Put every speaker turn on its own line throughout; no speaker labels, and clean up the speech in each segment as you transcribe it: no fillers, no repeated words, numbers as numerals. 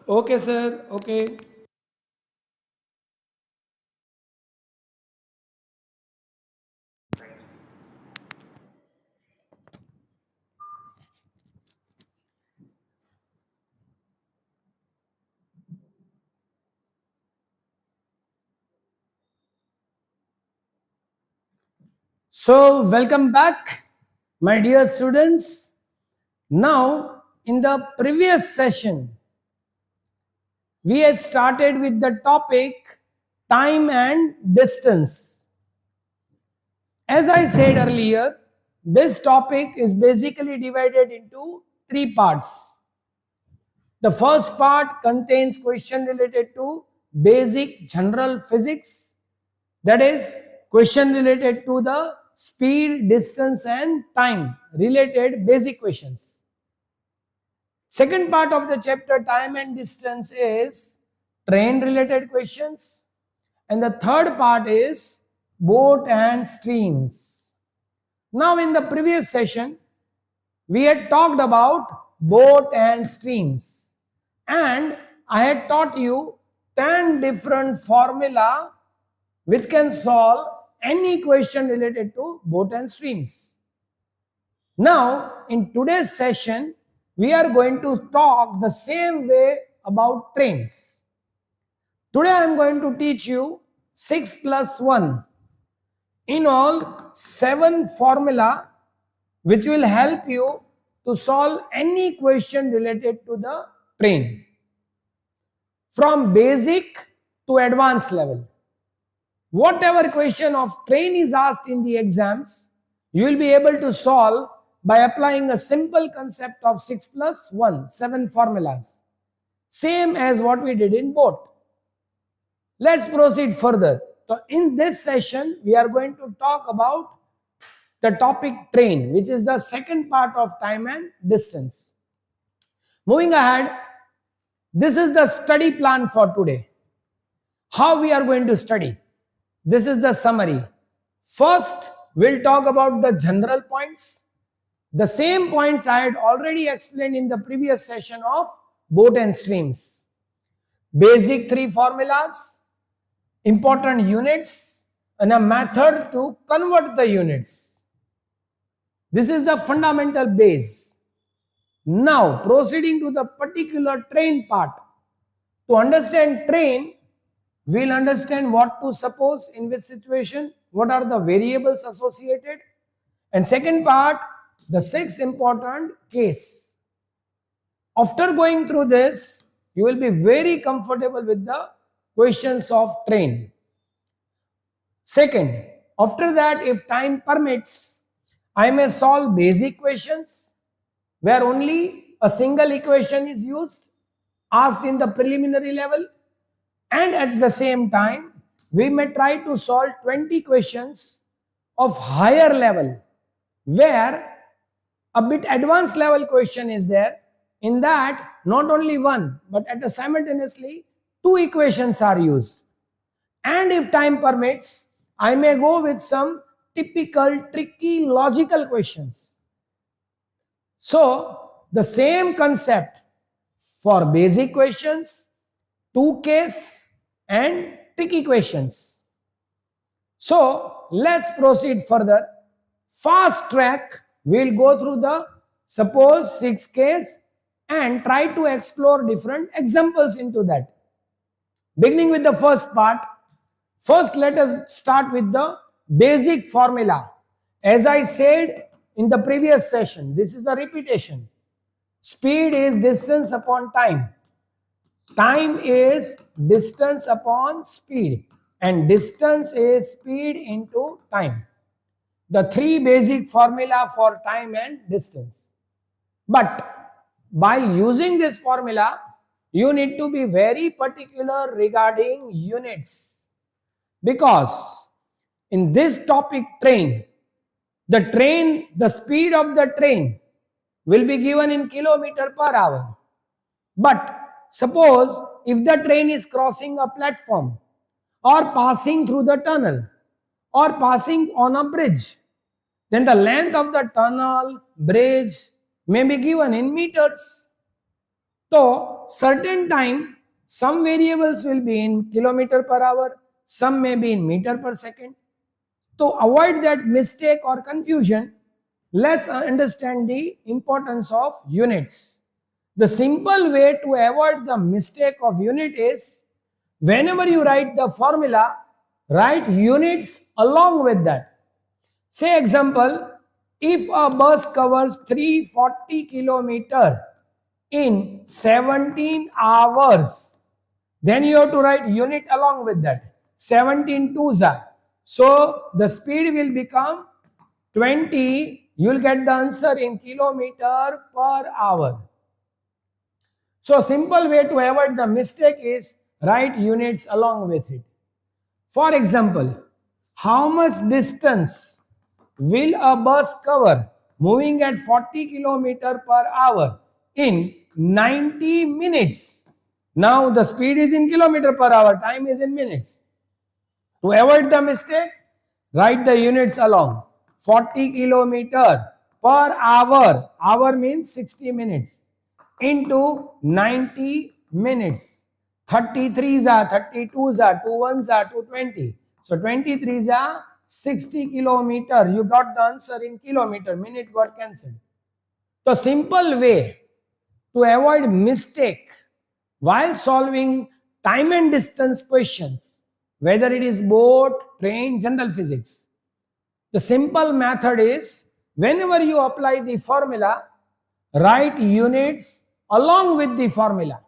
Okay, sir. Okay. So, welcome back, my dear students. Now, in the previous session, we had started with the topic time and distance. As I said earlier, this topic is basically divided into three parts. The first part contains question related to basic general physics, that is question related to the speed, distance and time related basic questions. Second part of the chapter time and distance is train related questions, and the third part is boat and streams. Now in the previous session we had talked about boat and streams, and I had taught you 10 different formula which can solve any question related to boat and streams. Now, in today's session, we are going to talk the same way about trains. Today I am going to teach you 6 plus 1. In all, 7 formula which will help you to solve any question related to the train, from basic to advanced level. Whatever question of train is asked in the exams, you will be able to solve by applying a simple concept of 6 plus 1, 7 formulas. Same as what we did in boat. Let's proceed further. So in this session, we are going to talk about the topic train, which is the second part of time and distance. Moving ahead, this is the study plan for today. How we are going to study? This is the summary. First, we'll talk about the general points. The same points I had already explained in the previous session of boat and streams. Basic 3 formulas, important units, and a method to convert the units. This is the fundamental base. Now, proceeding to the particular train part. To understand train, we'll understand what to suppose in which situation, what are the variables associated, and second part, the 6 important case. After going through this, you will be very comfortable with the questions of train. Second, after that, if time permits, I may solve basic questions where only a single equation is used, asked in the preliminary level, and at the same time we may try to solve 20 questions of higher level where a bit advanced level question is there. In that, not only one but at a simultaneously 2 equations are used, and if time permits, I may go with some typical tricky logical questions. So the same concept for basic questions, 2 case and tricky questions. So let's proceed further. Fast track, we'll go through the suppose 6 case and try to explore different examples into that. Beginning with the first part, first let us start with the basic formula. As I said in the previous session, this is a repetition. Speed is distance upon time. Time is distance upon speed, and distance is speed into time. The 3 basic formula for time and distance. But while using this formula, you need to be very particular regarding units, because in this topic train, the speed of the train will be given in kilometer per hour. But suppose if the train is crossing a platform or passing through the tunnel or passing on a bridge, then the length of the tunnel, bridge may be given in meters. So certain time, some variables will be in kilometer per hour, some may be in meter per second. To avoid that mistake or confusion, let's understand the importance of units. The simple way to avoid the mistake of unit is, whenever you write the formula, write units along with that. Say example, if a bus covers 340 kilometer in 17 hours, then you have to write unit along with that. 17 twos are. So the speed will become 20. You will get the answer in kilometer per hour. So simple way to avoid the mistake is write units along with it. For example, how much distance will a bus cover moving at 40 kilometer per hour in 90 minutes? Now the speed is in kilometer per hour, time is in minutes. To avoid the mistake, write the units along. 40 kilometer per hour, hour means 60 minutes, into 90 minutes. 33s are, 32s are, 21s are, 220. So 23s are 60 kilometer. You got the answer in kilometer, minute got cancelled. The simple way to avoid mistake while solving time and distance questions, whether it is boat, train, general physics, the simple method is, whenever you apply the formula, write units along with the formula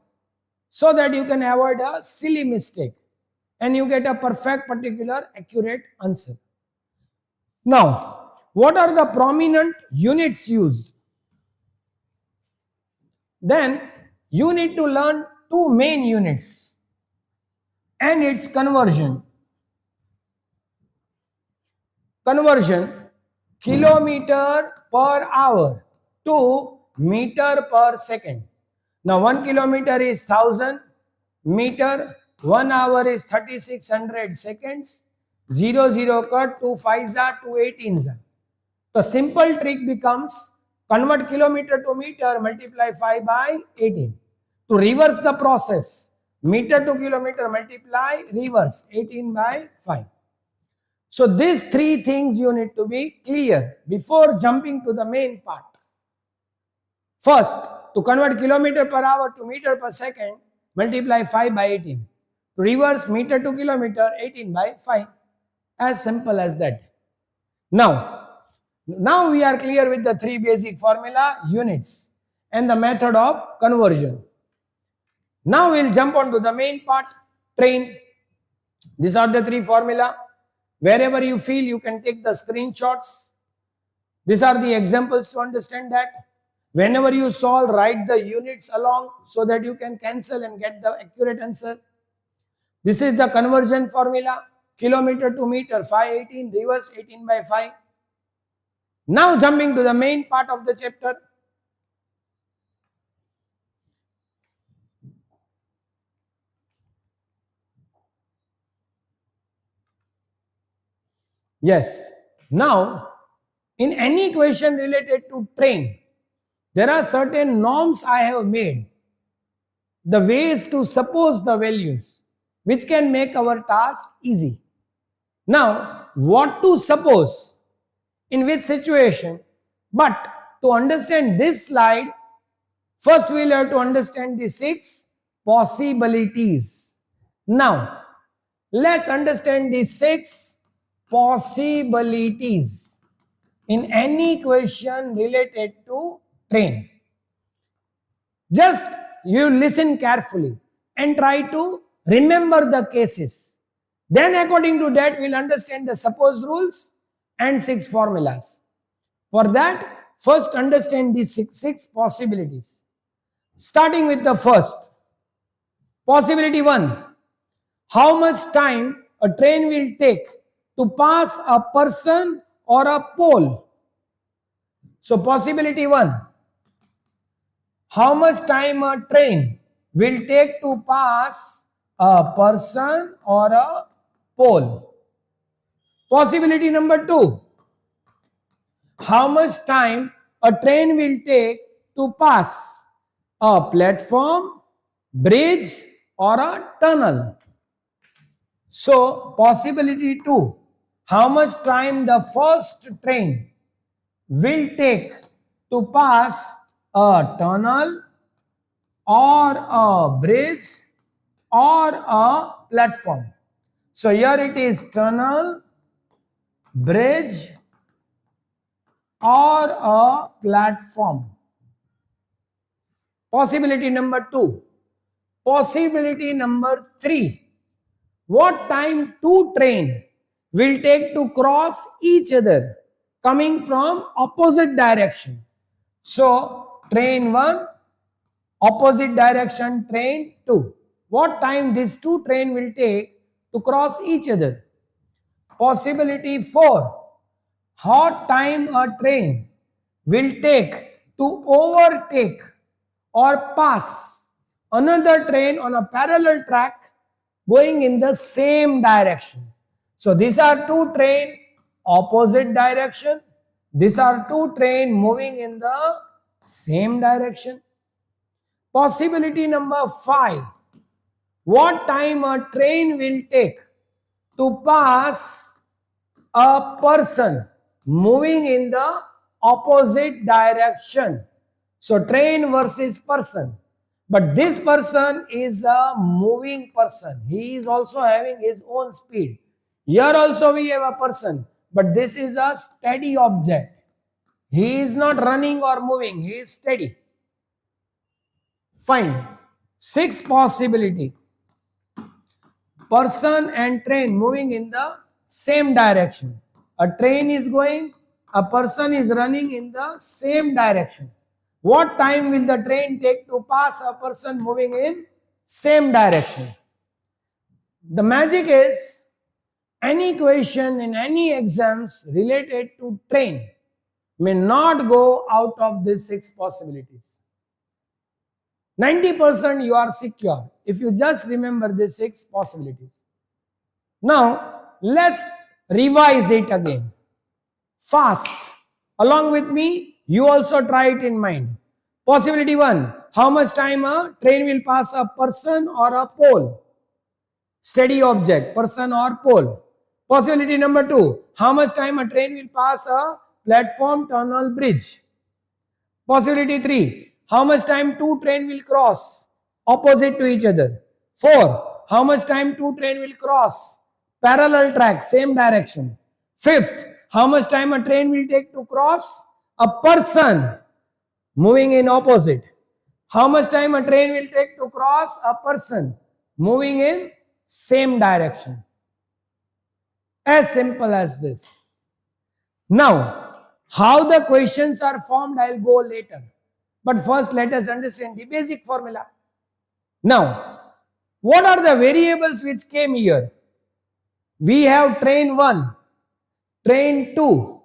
so that you can avoid a silly mistake and you get a perfect, particular, accurate answer. Now, what are the prominent units used? Then you need to learn two main units and its conversion. Conversion, kilometer per hour to meter per second. Now 1 kilometer is 1000 meter, 1 hour is 3600 seconds, 0 0 cut, 2 5s are, 2 18s are. The simple trick becomes, convert kilometer to meter, multiply 5 by 18. To reverse the process, meter to kilometer, multiply, reverse, 18 by 5. So these three things you need to be clear before jumping to the main part. First, to convert kilometer per hour to meter per second, multiply 5 by 18. To reverse meter to kilometer, 18 by 5. As simple as that. Now we are clear with the three basic formula, units, and the method of conversion. Now we'll jump on to the main part, train. These are the three formula. Wherever you feel, you can take the screenshots. These are the examples to understand that. Whenever you solve, write the units along so that you can cancel and get the accurate answer. This is the conversion formula. Kilometer to meter, 518, reverse 18 by 5. Now jumping to the main part of the chapter. Yes. Now, in any question related to train, there are certain norms I have made. The ways to suppose the values, which can make our task easy. Now, what to suppose? In which situation? But to understand this slide, first we'll have to understand the 6 possibilities. Now, let's understand the 6 possibilities in any question related to train. Just you listen carefully and try to remember the cases. Then according to that, we'll understand the suppose rules and 6 formulas. For that, first understand these six possibilities. Starting with the first. Possibility 1. How much time a train will take to pass a person or a pole? So possibility 1. How much time a train will take to pass a person or a pole? Possibility number 2. How much time a train will take to pass a platform, bridge, or a tunnel. So, possibility 2. How much time the first train will take to pass a tunnel or a bridge or a platform. So, here it is tunnel, bridge, or a platform. Possibility number 2. Possibility number 3. What time two train will take to cross each other coming from opposite direction? So, train 1, opposite direction train 2. What time these two train will take to cross each other? Possibility 4. What time a train will take to overtake or pass another train on a parallel track going in the same direction. So these are two train opposite direction. These are two train moving in the same direction. Possibility number 5. What time a train will take to pass a person moving in the opposite direction? So train versus person. But this person is a moving person. He is also having his own speed. Here also we have a person. But this is a steady object. He is not running or moving. He is steady. Fine. 6th possibility. Person and train moving in the same direction. A train is going, a person is running in the same direction. What time will the train take to pass a person moving in same direction? The magic is any question in any exams related to train may not go out of these 6 possibilities. 90% you are secure if you just remember these 6 possibilities. Now, let's revise it again. Fast. Along with me, you also try it in mind. Possibility 1. How much time a train will pass a person or a pole? Steady object, person or pole. Possibility number 2. How much time a train will pass a platform, tunnel, bridge? Possibility 3. How much time two train will cross opposite to each other? 4. How much time two train will cross parallel track, same direction? 5th. How much time a train will take to cross a person moving in opposite? How much time a train will take to cross a person moving in same direction? As simple as this. Now, how the questions are formed, I'll go later. But first, let us understand the basic formula. Now, what are the variables which came here? We have train 1, train 2,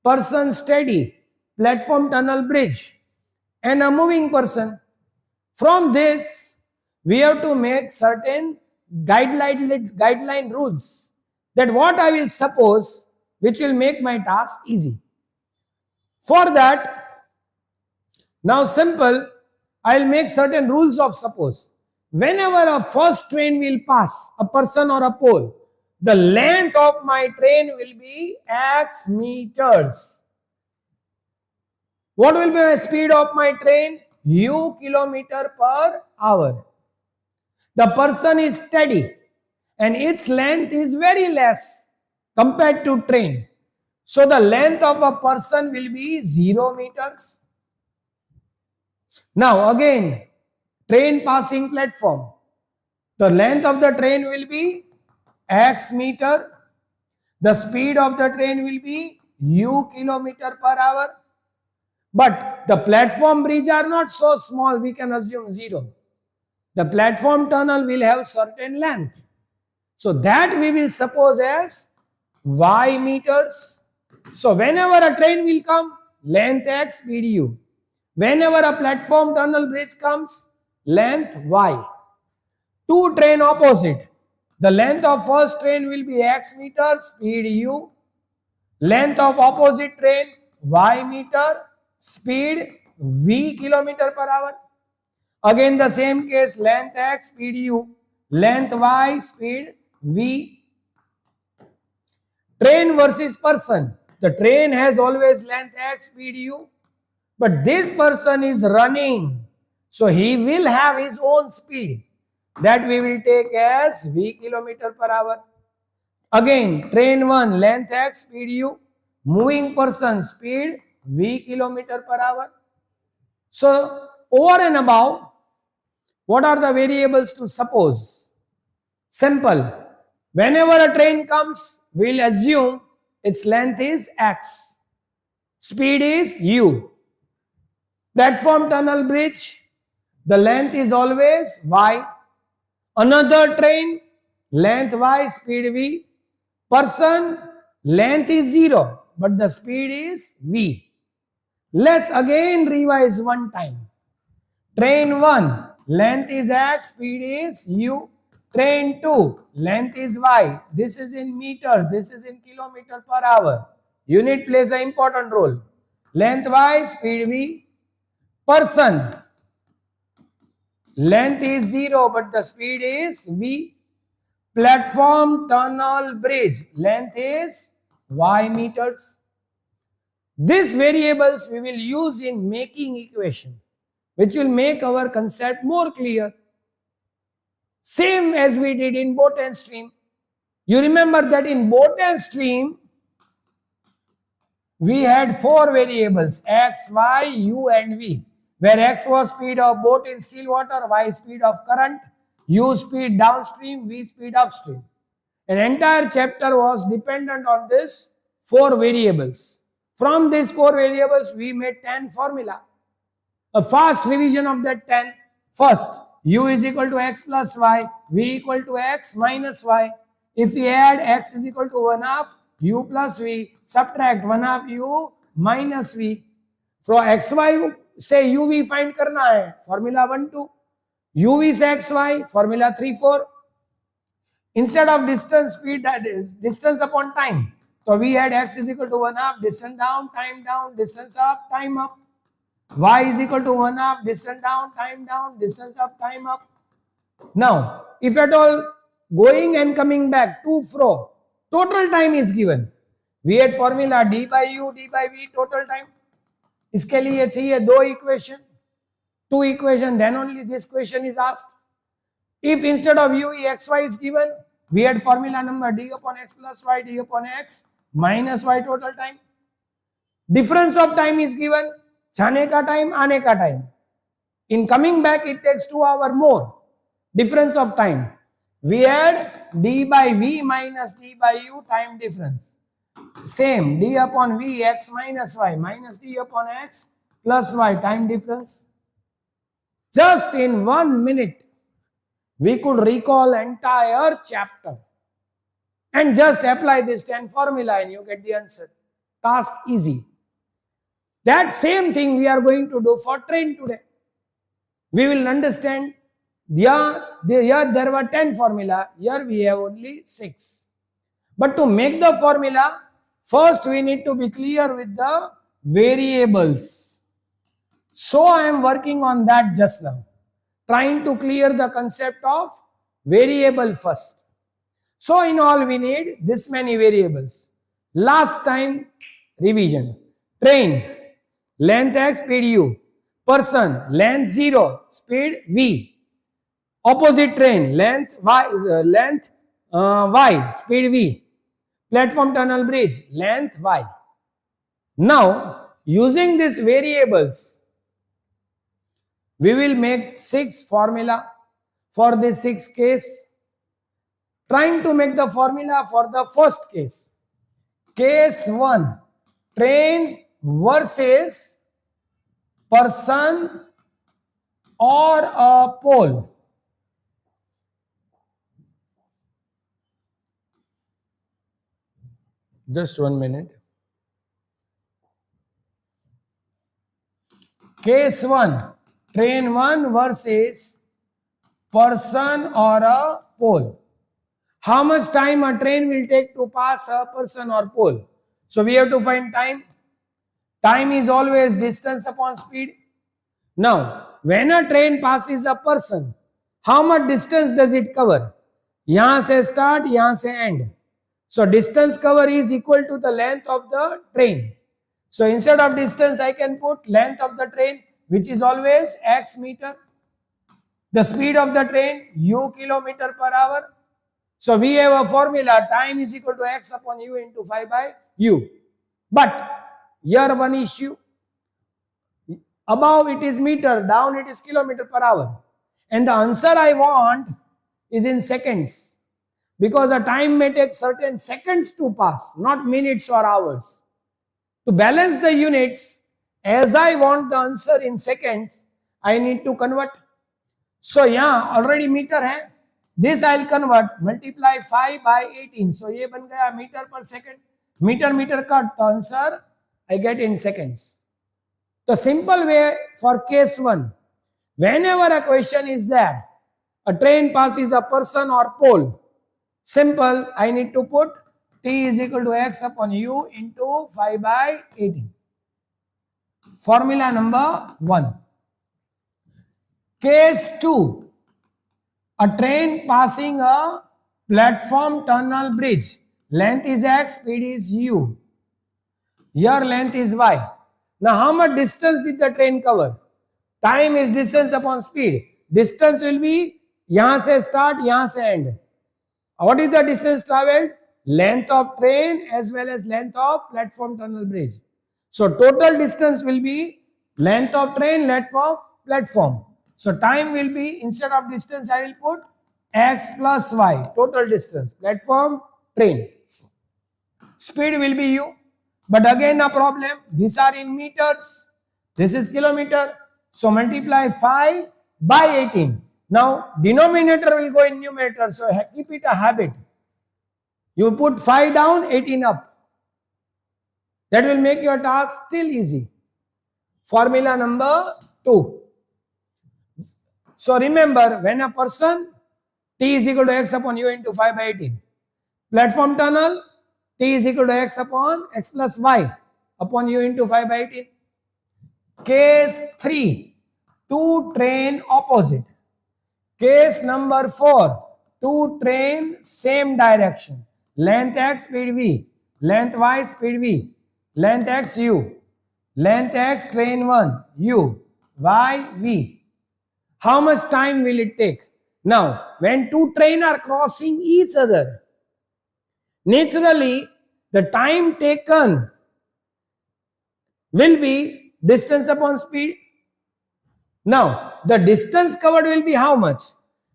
person steady, platform, tunnel, bridge, and a moving person. From this, we have to make certain guideline rules that what I will suppose which will make my task easy. For that, now simple, I'll make certain rules of suppose. Whenever a first train will pass a person or a pole, the length of my train will be x meters. What will be my speed of my train? U kilometer per hour. The person is steady and its length is very less compared to train. So the length of a person will be 0 meters. Now again, train passing platform. The length of the train will be x meter. The speed of the train will be u kilometer per hour. But the platform bridge are not so small, we can assume 0. The platform tunnel will have certain length. So that we will suppose as y meters. So whenever a train will come, length x, speed u. Whenever a platform, tunnel, bridge comes, length y. Two train opposite. The length of first train will be x meter, speed u. Length of opposite train y meter, speed v kilometer per hour. Again the same case, length x, speed u, length y, speed v. Train versus person. The train has always length x, speed u, but this person is running, so he will have his own speed. That we will take as v kilometer per hour. Again, train 1, length x, speed u, moving person, speed v kilometer per hour. So, over and above, what are the variables to suppose? Simple. Whenever a train comes, we'll assume its length is x, speed is u. Platform, tunnel, bridge, the length is always y. Another train, length y, speed v. Person, length is 0, but the speed is v. Let's again revise one time. Train 1, length is x, speed is u. Train 2, length is y. This is in meters, this is in kilometer per hour. Unit plays an important role. Length y, speed v. Person, length is 0, but the speed is v. Platform, tunnel, bridge, length is y meters. These variables we will use in making equation, which will make our concept more clear. Same as we did in boat and stream. You remember that in boat and stream, we had 4 variables, x, y, u and v, where x was speed of boat in still water, y speed of current, u speed downstream, v speed upstream. An entire chapter was dependent on this 4 variables. From these 4 variables, we made 10 formula. A fast revision of that 10. First, u is equal to x plus y, v equal to x minus y. If we add x is equal to 1 half u plus v, subtract 1 half u minus v. From xy से uv find करना है, formula 1 2. uv से xy, formula 3 4. Instead of distance, speed, that is distance upon time. So we had x is equal to 1 half, distance down, distance up, time up. Y is equal to 1 half, distance down, distance up, time up. Now, if at all going and coming back to fro, total time is given. We had formula d by u, d by v, total time. इसके लिए चाहिए 2 equation, 2 equation, then only this question is asked. If instead of u, xy is given, we had formula number d upon x plus y, d upon x minus y total time. Difference of time is given, जाने का time, आने का time. In coming back, it takes 2 hours more. Difference of time. We had d by v minus d by u, time difference. Same, d upon v, x minus y, minus d upon x plus y, time difference. Just in 1 minute, we could recall entire chapter and just apply this 10 formula and you get the answer. Task easy. That same thing we are going to do for train today. We will understand, here there were 10 formula, here we have only 6. But to make the formula, first we need to be clear with the variables. So I am working on that just now, trying to clear the concept of variable first. So in all we need this many variables. Last time revision. Train, length x, speed u. Person, length 0, speed v. Opposite train, length y, speed v. Platform, tunnel, bridge, length y. Now, using these variables, we will make 6 formula for this 6 case. Trying to make the formula for the first case. Case 1, train versus person or a pole. Just 1 minute. Case 1, train 1 versus person or a pole. How much time a train will take to pass a person or pole? So we have to find time. Time is always distance upon speed. Now, when a train passes a person, how much distance does it cover? यहाँ से start, यहाँ से end. So distance cover is equal to the length of the train. So instead of distance, I can put length of the train, which is always x meter. The speed of the train, u kilometer per hour. So we have a formula, time is equal to x upon u into 5 by u. But here one issue. Above it is meter, down it is kilometer per hour. And the answer I want is in seconds. Because the time may take certain seconds to pass, not minutes or hours. To balance the units, as I want the answer in seconds, I need to convert. So यहाँ already meter है. This I'll convert, multiply 5 by 18. So ये बन गया meter per second. Meter cut, the answer I get in seconds. The simple way for case 1, whenever a question is there, a train passes a person or pole, simple, I need to put t is equal to x upon u into 5 by 18. Formula number 1. Case 2, a train passing a platform tunnel bridge. Length is x, speed is u. Your length is y. Now how much distance did the train cover? Time is distance upon speed. Distance will be यहाँ से start, यहाँ से end. What is the distance traveled? Length of train as well as length of platform tunnel bridge. So total distance will be length of train, length of platform. So time will be, instead of distance I will put x plus y, total distance, platform, train. Speed will be u. But again a problem, these are in meters, this is kilometer. So multiply 5 by 18. Now denominator will go in numerator, so keep it a habit. You put 5 down, 18 up. That will make your task still easy. Formula number 2. So remember, when a person, t is equal to x upon u into 5 by 18. Platform tunnel, t is equal to x upon x plus y upon u into 5 by 18. Case 3, 2 train opposite. Case number 4, 2 train same direction. Length x, speed v. Length y, speed v. Length x, u. Length x, train 1, u. Y, v. How much time will it take? Now, when 2 trains are crossing each other, naturally, the time taken will be distance upon speed. Now, the distance covered will be how much?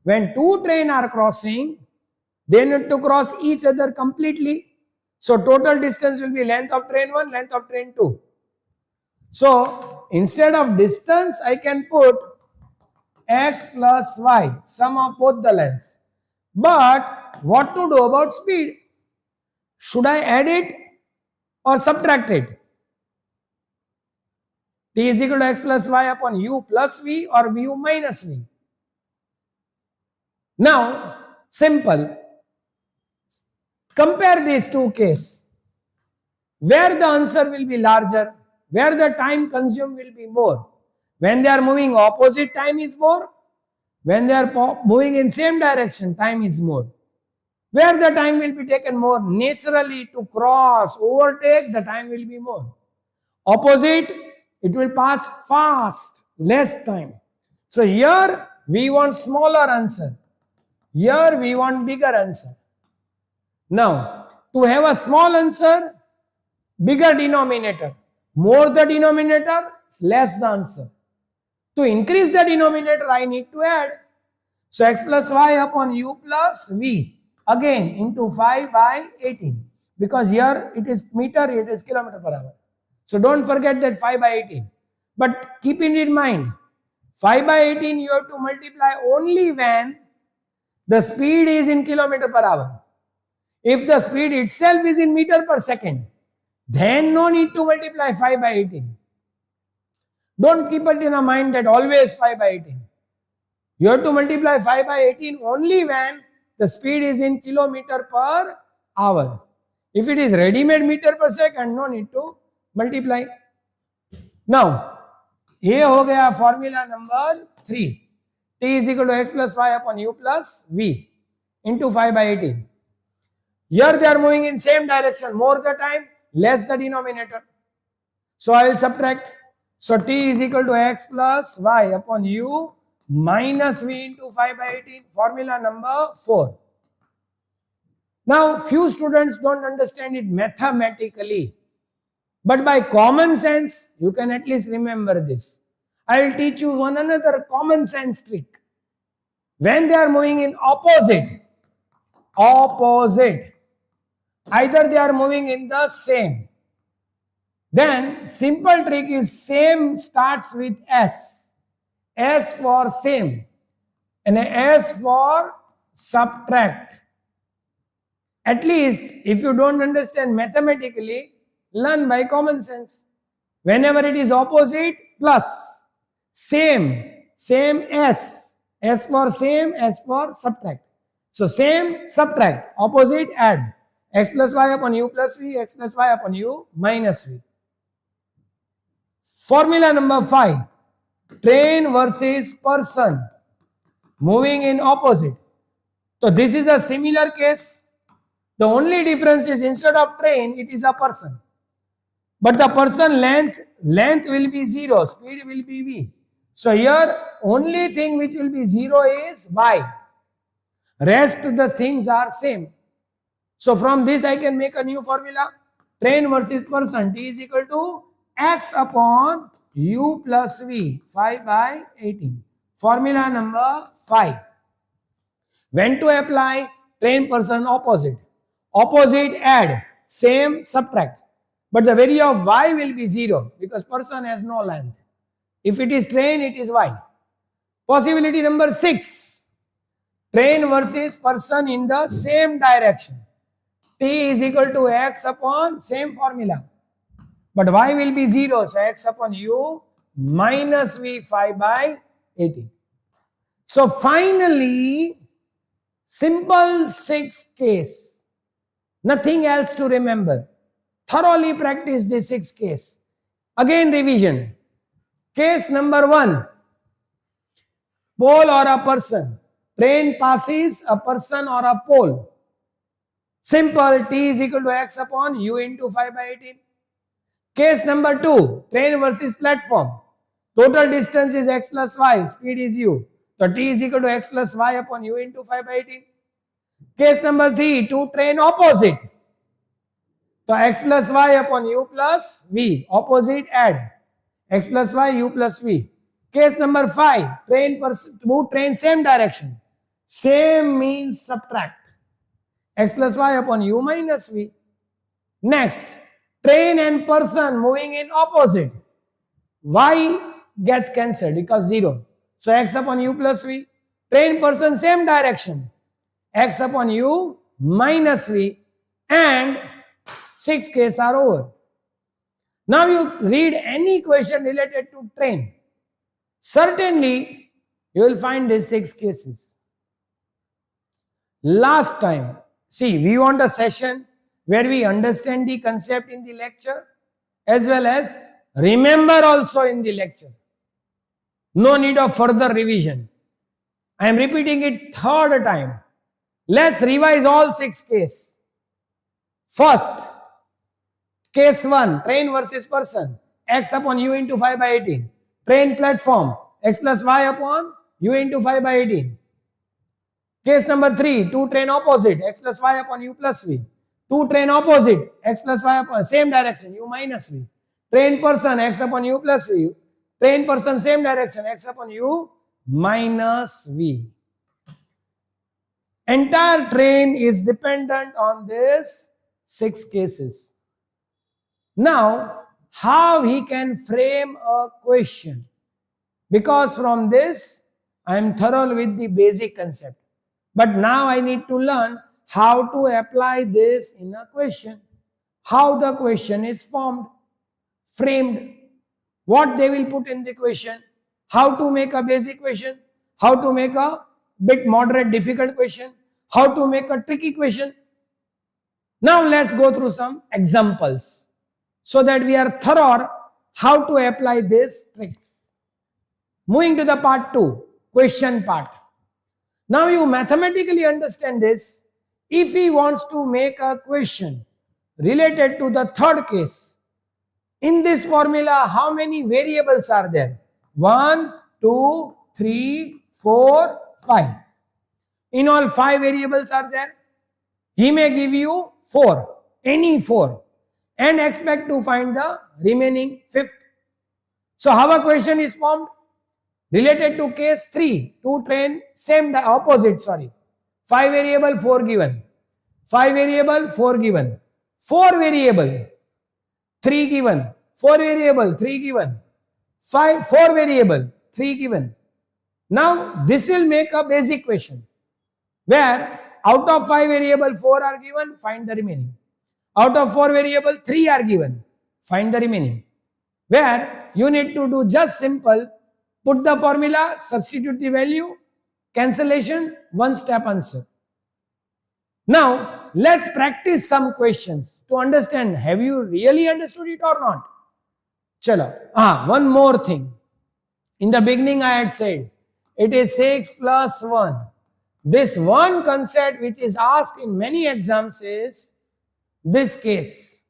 When 2 trains are crossing, they need to cross each other completely. So, total distance will be length of train 1, length of train 2. So, instead of distance, I can put x plus y, sum of both the lengths. But, what to do about speed? Should I add it or subtract it? T is equal to x plus y upon u plus v or u minus v. Now, simple. Compare these two cases. Where the answer will be larger, where the time consumed will be more. When they are moving opposite, time is more. When they are moving in same direction, time is more. Where the time will be taken more, naturally to cross, overtake, the time will be more. Opposite, it will pass fast, less time. So here we want smaller answer. Here we want bigger answer. Now, to have a small answer, bigger denominator. More the denominator, less the answer. To increase the denominator, I need to add. So x plus y upon u plus v. Again into 5 by 18. Because here it is meter, it is kilometer per hour. So don't forget that 5 by 18. But keep it in mind, 5 by 18 you have to multiply only when the speed is in kilometer per hour. If the speed itself is in meter per second, then no need to multiply 5 by 18. Don't keep it in a mind that always 5 by 18. You have to multiply 5 by 18 only when the speed is in kilometer per hour. If it is ready-made meter per second, no need to multiply. Now, ये हो गया formula number 3. T is equal to x plus y upon u plus v into 5/18. Here they are moving in same direction. More the time, less the denominator. So I will subtract. So T is equal to x plus y upon u minus v into 5/18. Formula number 4. Now few students don't understand it mathematically. But by common sense, you can at least remember this. I will teach you one another common sense trick. When they are moving in opposite, either they are moving in the same, then simple trick is same starts with S. S for same and S for subtract. At least if you don't understand mathematically, learn by common sense. Whenever it is opposite, plus. Same S. S for same, S for subtract. So same, subtract. Opposite, add. X plus y upon u plus v, x plus y upon u minus v. Formula number 5. Train versus person. Moving in opposite. So this is a similar case. The only difference is instead of train, it is a person. But the person length will be 0, speed will be v. So here only thing which will be 0 is y. Rest the things are same. So from this I can make a new formula. Train versus person, T is equal to x upon u plus v, 5/18. Formula number 5. When to apply? Train, person, opposite. Opposite, add. Same, subtract. But the value of y will be 0 because person has no length. If it is train, it is y. Possibility number 6. Train versus person in the same direction. T is equal to x upon same formula. But y will be 0. So x upon u minus v, 5/18. So finally, simple 6 case. Nothing else to remember. Thoroughly practice this 6 case. Again revision. Case number 1. Pole or a person. Train passes a person or a pole. Simple, T is equal to x upon u into 5/18. Case number 2. Train versus platform. Total distance is x plus y. Speed is u. So T is equal to x plus y upon u into 5/18. Case number 3. Two train opposite. So x plus y upon u plus v. Opposite, add. X plus y, u plus v. Case number 5. Two train same direction. Same means subtract. X plus y upon u minus v. Next, train and person moving in opposite. Y gets cancelled because 0. So x upon u plus v. Train, person same direction. X upon u minus v. And 6 cases are over. Now you read any question related to train. Certainly, you will find these 6 cases. Last time, see, we want a session where we understand the concept in the lecture as well as remember also in the lecture. No need of further revision. I am repeating it third time. Let's revise all 6 cases. First, case 1, train versus person, x upon u into 5/18. Train platform, x plus y upon u into 5/18. Case number 3, two train opposite, x plus y upon u plus v. Two train opposite, x plus y upon same direction, u minus v. Train person, x upon u plus v. Train person same direction, x upon u minus v. Entire train is dependent on these 6 cases. Now, how he can frame a question? Because from this, I am thorough with the basic concept. But now I need to learn how to apply this in a question. How the question is formed, framed, what they will put in the question, how to make a basic question, how to make a bit moderate difficult question, how to make a tricky question. Now let's go through some examples so that we are thorough how to apply these tricks. Moving to the part 2, question part. Now you mathematically understand this. If he wants to make a question related to the third case, in this formula, how many variables are there? 1, 2, 3, 4, 5. In all, 5 variables are there. He may give you 4, any 4, and expect to find the remaining 5th. So how a question is formed? Related to case 3, to train opposite, 5 variable, 4 given. 5 variable, 4 given. 4 variable, 3 given. 4 variable, 3 given. 4 variable, 3 given. Now this will make a basic question where out of 5 variable 4 are given, find the remaining. Out of 4 variable 3 are given, find the remaining. Where you need to do just simple, put the formula, substitute the value, cancellation, one step answer. Now let's practice some questions to understand, have you really understood it or not? Chalo. One more thing. In the beginning I had said, it is 6 plus 1. This one concept which is asked in many exams is this case.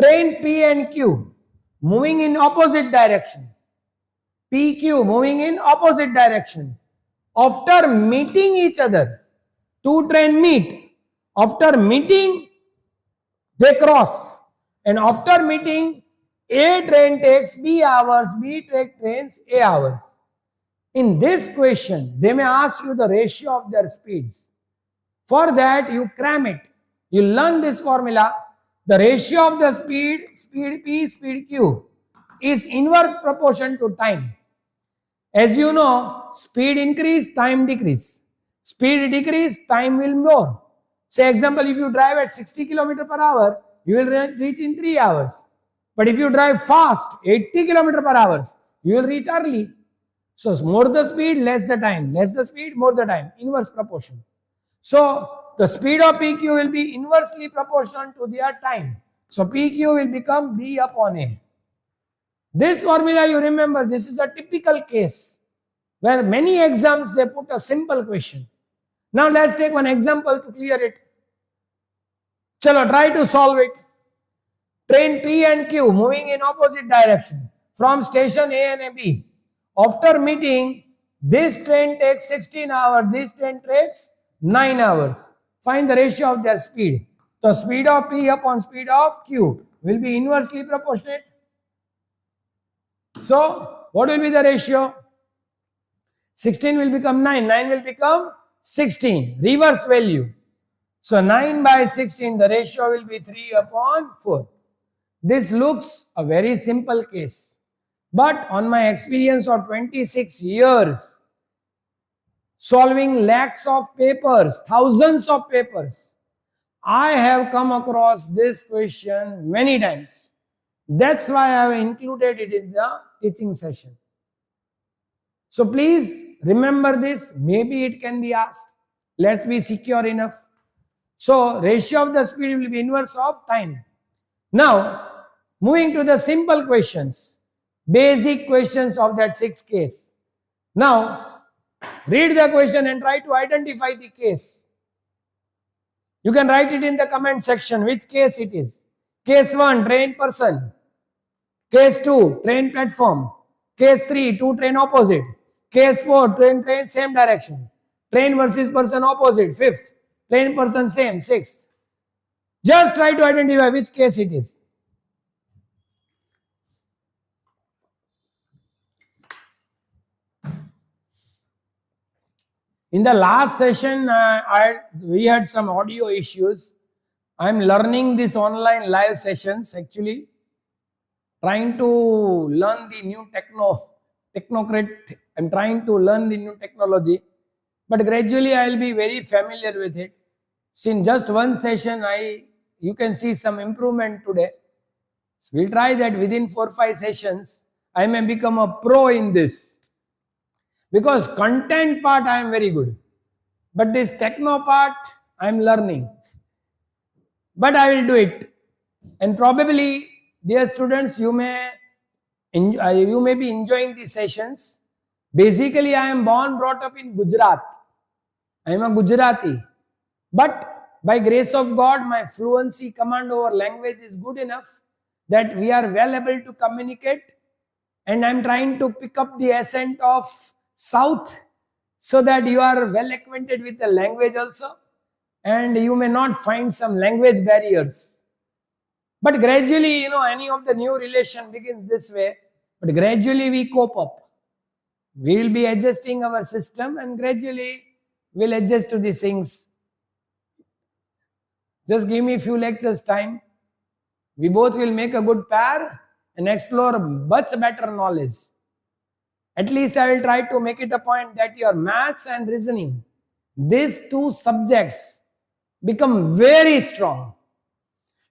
Train P and Q moving in opposite direction. PQ moving in opposite direction. After meeting each other, two train meet. After meeting, they cross. And after meeting, A train takes B hours, B trains A hours. In this question, they may ask you the ratio of their speeds. For that, you cram it. You learn this formula. The ratio of the speed P, speed Q, is inverse proportion to time. As you know, speed increase, time decrease. Speed decrease, time will more. Say example, if you drive at 60 km per hour, you will reach in 3 hours. But if you drive fast, 80 km per hour, you will reach early. So more the speed, less the time. Less the speed, more the time. Inverse proportion. So the speed of PQ will be inversely proportional to their time. So PQ will become B upon A. This formula you remember, this is a typical case where many exams they put a simple question. Now let's take one example to clear it. Chalo, try to solve it. Train P and Q moving in opposite direction from station A and B. After meeting, this train takes 16 hours, this train takes 9 hours. Find the ratio of their speed. So speed of P upon speed of Q will be inversely proportionate. So what will be the ratio? 16 will become 9, 9 will become 16, reverse value. So 9 by 16, the ratio will be 3 upon 4. This looks a very simple case. But on my experience of 26 years, solving lakhs of papers, thousands of papers, I have come across this question many times. That's why I have included it in the teaching session. So please remember this. Maybe it can be asked. Let's be secure enough. So ratio of the speed will be inverse of time. Now, moving to the simple questions, basic questions of that 6 case. Now, read the question and try to identify the case. You can write it in the comment section which case it is. Case 1, train person. Case 2, train platform. Case 3, two train opposite. Case 4, train same direction. Train versus person opposite. 5th, train person same. 6th. Just try to identify which case it is. In the last session, we had some audio issues. I'm learning this online live sessions actually. Trying to learn the new technocrat. I'm trying to learn the new technology. But gradually I will be very familiar with it. Since just one session, you can see some improvement today. So we'll try that within 4-5 sessions, I may become a pro in this. Because content part I am very good. But this techno part I am learning. But I will do it. And probably, dear students, you may be enjoying these sessions. Basically, I am born, brought up in Gujarat. I am a Gujarati. But by grace of God, my fluency, command over language is good enough that we are well able to communicate. And I'm trying to pick up the accent of South so that you are well acquainted with the language also. And you may not find some language barriers. But gradually, any of the new relation begins this way. But gradually we cope up. We will be adjusting our system and gradually we'll adjust to these things. Just give me a few lectures time. We both will make a good pair and explore much better knowledge. At least I will try to make it a point that your maths and reasoning, these two subjects, become very strong.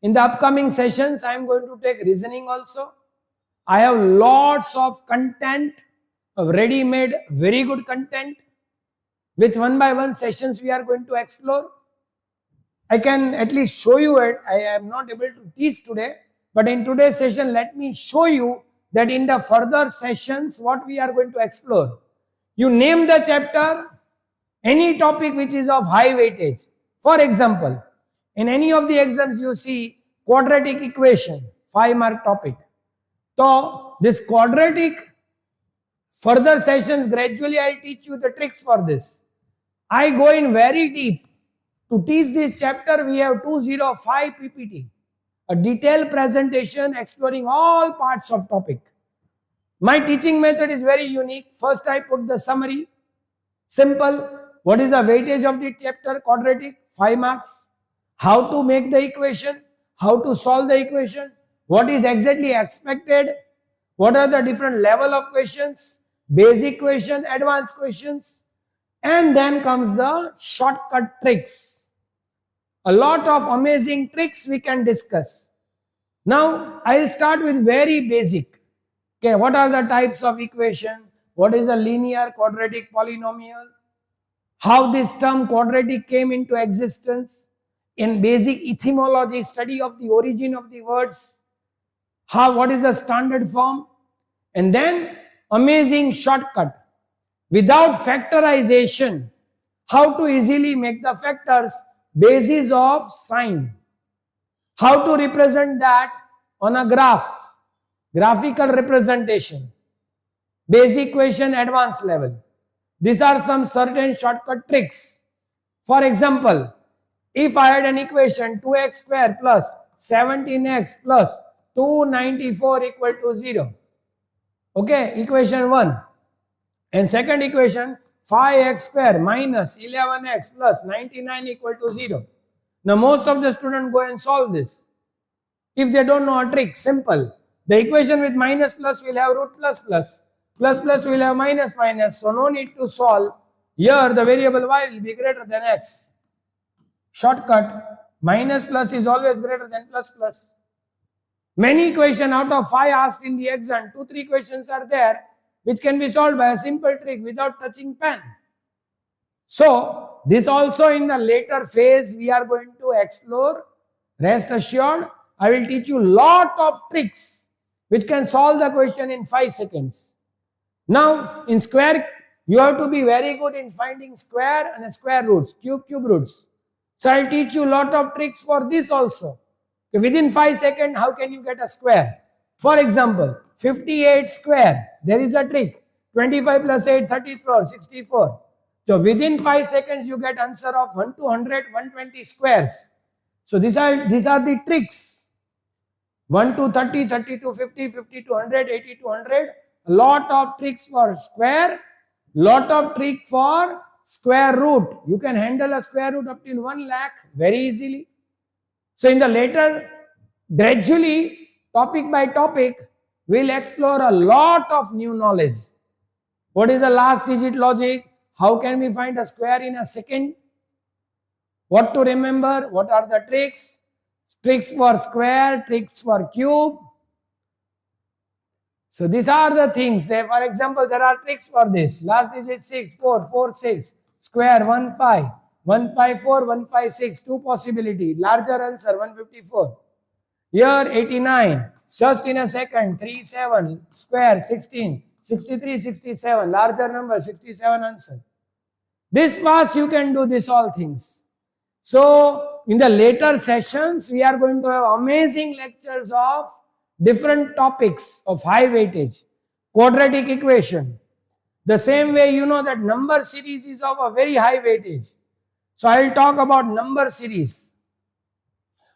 In the upcoming sessions, I am going to take reasoning also. I have lots of content, of ready-made, very good content, which one by one sessions we are going to explore. I can at least show you it. I am not able to teach today, but in today's session, let me show you that in the further sessions, what we are going to explore. You name the chapter, any topic which is of high weightage. For example, in any of the exams you see quadratic equation, 5-mark topic. So this quadratic, further sessions, gradually I will teach you the tricks for this. I go in very deep. To teach this chapter, we have 205 PPT, a detailed presentation exploring all parts of topic. My teaching method is very unique. First, I put the summary. Simple. What is the weightage of the chapter? Quadratic, 5 marks. How to make the equation? How to solve the equation? What is exactly expected? What are the different level of questions? Basic question, advanced questions. And then comes the shortcut tricks. A lot of amazing tricks we can discuss. Now, I will start with very basic. Okay, what are the types of equation? What is a linear quadratic polynomial? How this term quadratic came into existence? In basic etymology, study of the origin of the words. What is the standard form? And then, amazing shortcut. Without factorization, how to easily make the factors basis of sign. How to represent that on a graph, graphical representation, basic question, advanced level. These are some certain shortcut tricks. For example, if I had an equation 2x square plus 17x plus 294 equal to 0. Okay, equation 1. And second equation 5x square minus 11x plus 99 equal to 0. Now most of the students go and solve this. If they don't know a trick, simple. The equation with minus plus will have root plus plus. Plus plus will have minus minus. So no need to solve. Here the variable y will be greater than x. Shortcut. Minus plus is always greater than plus plus. Many questions out of 5 asked in the exam, 2-3 questions are there which can be solved by a simple trick without touching pen. So, this also in the later phase we are going to explore. Rest assured, I will teach you lot of tricks which can solve the question in 5 seconds. Now, in square, you have to be very good in finding square and square roots, cube roots. So, I will teach you lot of tricks for this also. Within 5 seconds, how can you get a square? For example, 58 square, there is a trick. 25 plus 8, 34, 64. So within 5 seconds, you get answer of 1 to 100, 120 squares. So these are the tricks. 1 to 30, 30 to 50, 50 to 100, 80 to 100. A lot of tricks for square, lot of trick for square root. You can handle a square root up till 1 lakh very easily. So in the later, gradually, topic by topic, we'll explore a lot of new knowledge. What is the last digit logic? How can we find a square in a second? What to remember? What are the tricks? Tricks for square, tricks for cube. So these are the things. Say for example, there are tricks for this. Last digit 6, 4, 4, 6. Square 1, 5. 1, 5, 4, 1, 5, 6. 2 possibility. Larger answer 154. Here 89. Just in a second. 3, 7. Square 16. 63, 67, larger number, 67 answer. This fast you can do this all things. So in the later sessions, we are going to have amazing lectures of different topics of high weightage. Quadratic equation. The same way you know that number series is of a very high weightage. So I will talk about number series.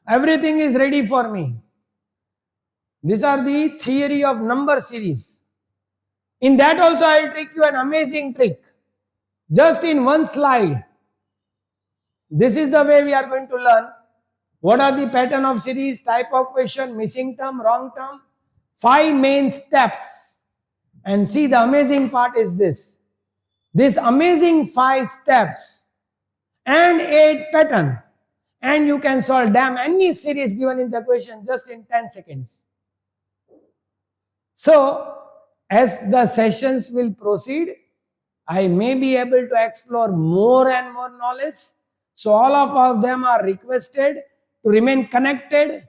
Everything is ready for me. These are the theory of number series. In that also I will trick you an amazing trick. Just in one slide. This is the way we are going to learn. What are the pattern of series, type of question, missing term, wrong term. 5 main steps. And see, the amazing part is this. This amazing 5 steps and 8 pattern. And you can solve damn any series given in the question just in 10 seconds. So, as the sessions will proceed, I may be able to explore more and more knowledge. So all of them are requested to remain connected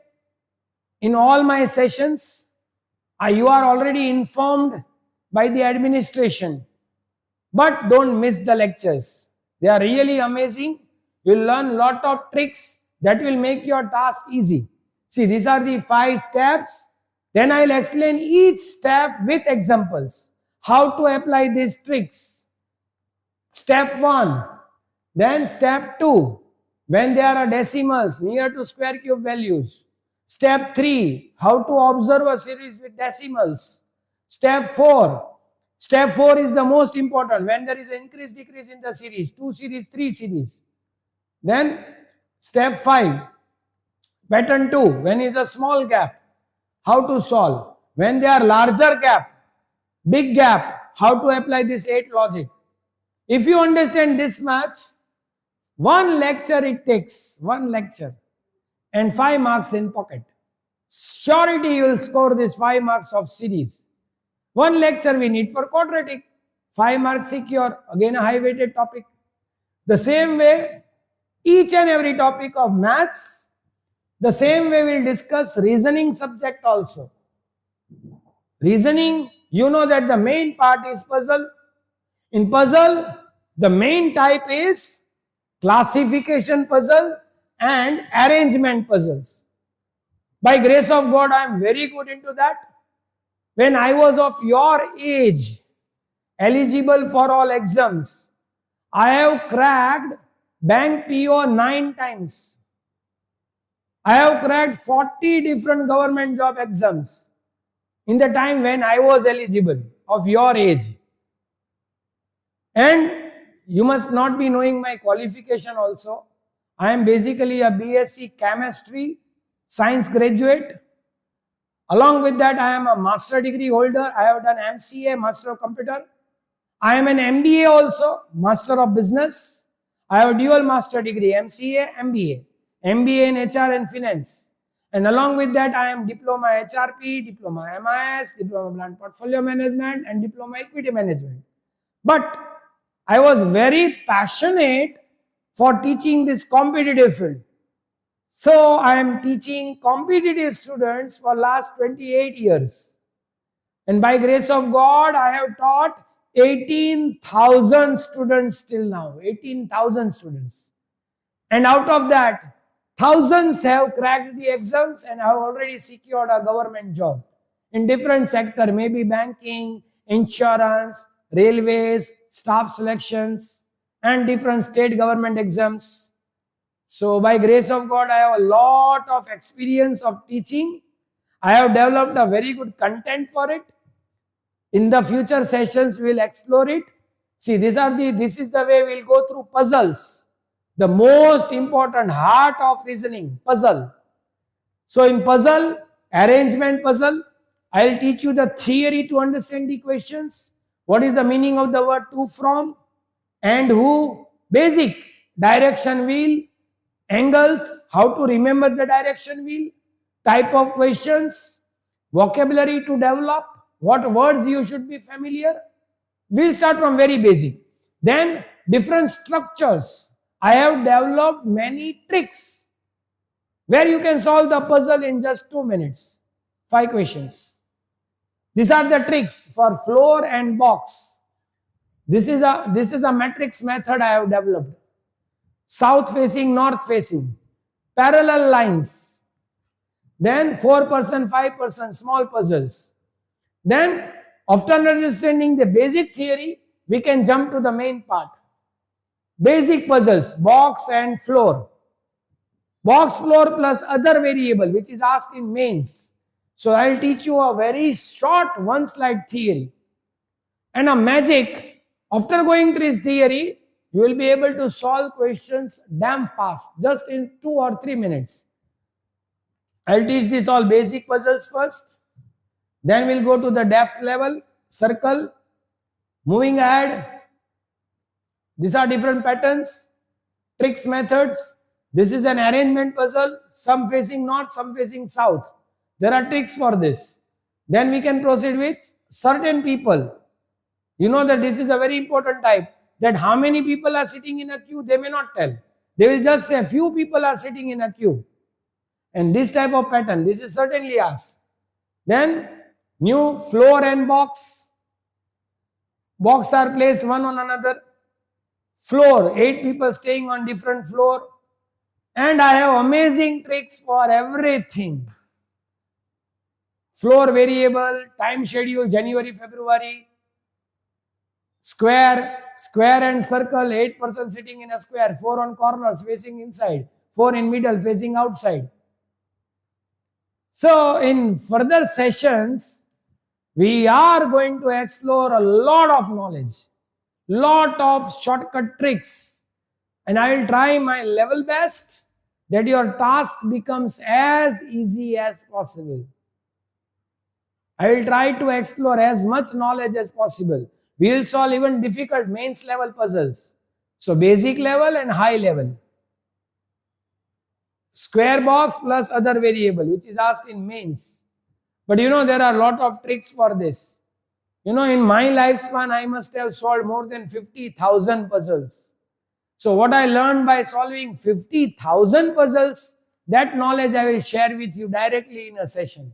in all my sessions. You are already informed by the administration. But don't miss the lectures. They are really amazing. You will learn a lot of tricks that will make your task easy. See, these are the 5 steps. Then I will explain each step with examples. How to apply these tricks. Step 1. Then step 2, when there are decimals near to square cube values. Step 3, how to observe a series with decimals. Step 4 is the most important, when there is an increase decrease in the series, 2 series, 3 series. Then step 5, pattern 2, when is a small gap, how to solve. When there are larger gap, big gap, how to apply this 8 logic. If you understand this much, one lecture it takes, one lecture, and 5 marks in pocket. Surety you will score this 5 marks of series. One lecture we need for quadratic, 5 marks secure, again a high weighted topic. The same way, each and every topic of maths, the same way we will discuss reasoning subject also. Reasoning, you know that the main part is puzzle. In puzzle, the main type is classification puzzle and arrangement puzzles. By grace of God, I am very good into that. When I was of your age, eligible for all exams, I have cracked bank PO 9 times. I have cracked 40 different government job exams in the time when I was eligible, of your age. And you must not be knowing my qualification also. I am basically a BSc Chemistry, Science graduate. Along with that, I am a master degree holder. I have done MCA, Master of Computer. I am an MBA also, Master of Business. I have a dual master degree, MCA, MBA. MBA in HR and Finance. And along with that, I am Diploma HRP, Diploma MIS, Diploma Plant Portfolio Management, and Diploma Equity Management. But I was very passionate for teaching this competitive field. So I am teaching competitive students for last 28 years. And by grace of God, I have taught 18,000 students till now. 18,000 students. And out of that, thousands have cracked the exams and have already secured a government job in different sector, maybe banking, insurance, railways, staff selections, and different state government exams. So by grace of God, I have a lot of experience of teaching. I have developed a very good content for it. In the future sessions, we will explore it. See, this is the way we will go through puzzles. The most important heart of reasoning, puzzle. So in puzzle, arrangement puzzle, I will teach you the theory to understand the questions. What is the meaning of the word to, from, and who? Basic, direction wheel, angles, how to remember the direction wheel, type of questions, vocabulary to develop, what words you should be familiar. We'll start from very basic. Then different structures. I have developed many tricks where you can solve the puzzle in just 2 minutes. 5 questions. These are the tricks for floor and box. This is a matrix method I have developed. South facing, north facing, parallel lines, then 4%, 5% small puzzles. Then after understanding the basic theory, we can jump to the main part. Basic puzzles, box and floor. Box, floor plus other variable which is asked in mains. So I will teach you a very short one slide theory. And a magic, after going through this theory, you will be able to solve questions damn fast, just in 2 or 3 minutes. I will teach this all basic puzzles first. Then we'll go to the depth level, circle, moving ahead. These are different patterns, tricks, methods. This is an arrangement puzzle, some facing north, some facing south. There are tricks for this. Then we can proceed with certain people. You know that this is a very important type, that how many people are sitting in a queue, they may not tell. They will just say few people are sitting in a queue. And this type of pattern, this is certainly asked. Then new floor and box. Box are placed one on another. Floor, 8 people staying on different floor. And I have amazing tricks for everything. Floor variable, time schedule, January, February. Square and circle, 8 persons sitting in a square, 4 on corners facing inside, 4 in middle facing outside. So in further sessions, we are going to explore a lot of knowledge, lot of shortcut tricks, and I will try my level best that your task becomes as easy as possible. I will try to explore as much knowledge as possible. We will solve even difficult mains level puzzles. So basic level and high level. Square box plus other variable which is asked in mains. But you know there are a lot of tricks for this. You know, in my lifespan I must have solved more than 50,000 puzzles. So what I learned by solving 50,000 puzzles, that knowledge I will share with you directly in a session.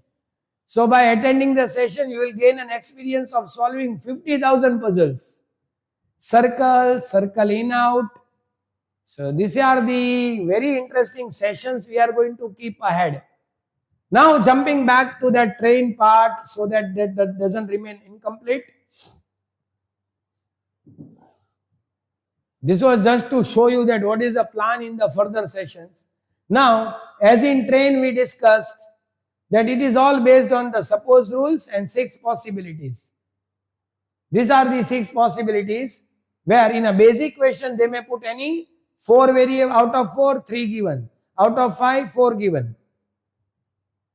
So by attending the session, you will gain an experience of solving 50,000 puzzles. Circle, circle in, out. So these are the very interesting sessions we are going to keep ahead. Now jumping back to that train part so that doesn't remain incomplete. This was just to show you that what is the plan in the further sessions. Now, as in train we discussed, that it is all based on the suppose rules and 6 possibilities. These are the 6 possibilities where in a basic question they may put any 4 variable, out of 4, 3 given, out of 5, 4 given.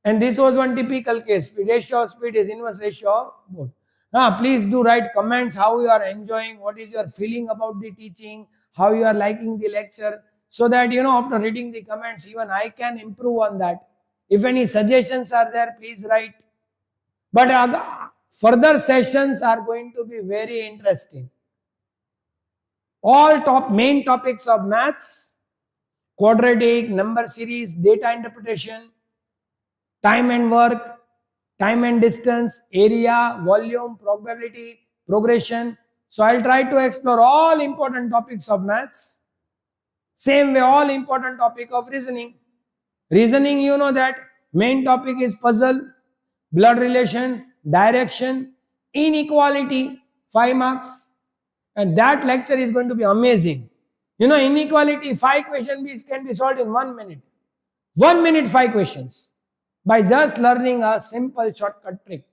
And this was one typical case. Ratio of speed is inverse ratio of both. Now, please do write comments how you are enjoying, what is your feeling about the teaching, how you are liking the lecture, so that you know after reading the comments even I can improve on that. If any suggestions are there, please write. But further sessions are going to be very interesting. All main topics of maths, quadratic, number series, data interpretation, time and work, time and distance, area, volume, probability, progression. So I will try to explore all important topics of maths. Same way, all important topic of reasoning. Reasoning, you know that main topic is puzzle, blood relation, direction, inequality, 5 marks. And that lecture is going to be amazing. You know, inequality, 5 questions can be solved in 1 minute. 1 minute, 5 questions. By just learning a simple shortcut trick.